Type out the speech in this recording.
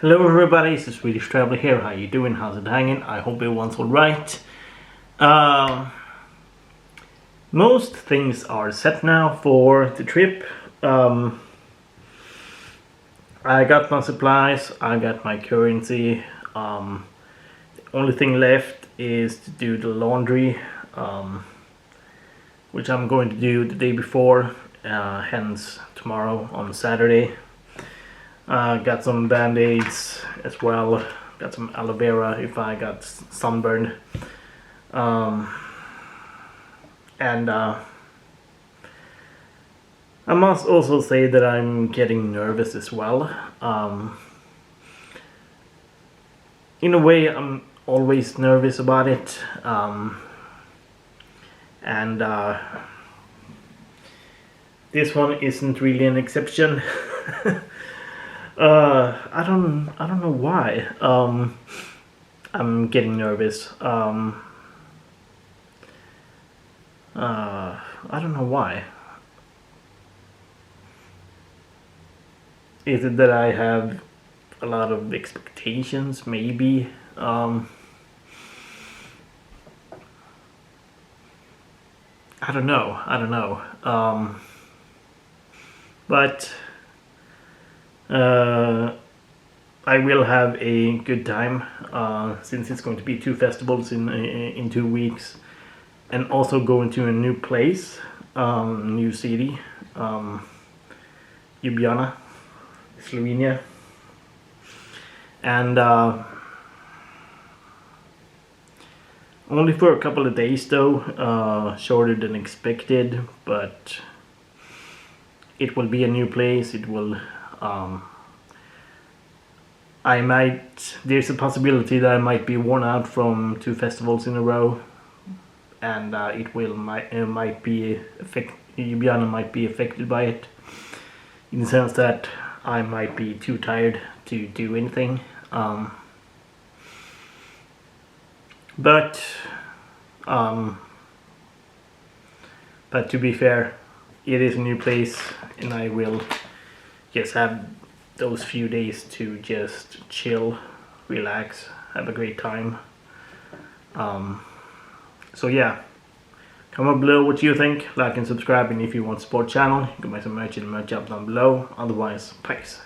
Hello everybody, it's the Swedish Traveler here. How you doing? How's it hanging? I hope everyone's alright. Most things are set now for the trip. I got my supplies, I got my currency. The only thing left is to do the laundry, which I'm going to do the day before, hence tomorrow on Saturday. Got some band-aids as well, got some aloe vera if I got sunburned, and I must also say that I'm getting nervous as well. In a way, I'm always nervous about it, and this one isn't really an exception. I don't know why. I'm getting nervous. I don't know why. Is it that I have a lot of expectations? Maybe. I don't know. But I will have a good time, since it's going to be 2 festivals in 2 weeks, and also going to a new place, new city, Ljubljana, Slovenia, and only for a couple of days though, shorter than expected, but it will be a new place. It will there's a possibility that I might be worn out from 2 festivals in a row, and Ljubljana might be affected by it, in the sense that I might be too tired to do anything. But to be fair, it is a new place, and I will just have those few days to just chill, relax, have a great time. So yeah, comment below what you think, like and subscribe, and if you want to support the channel, you can buy some merch in the merch up down below. Otherwise, peace.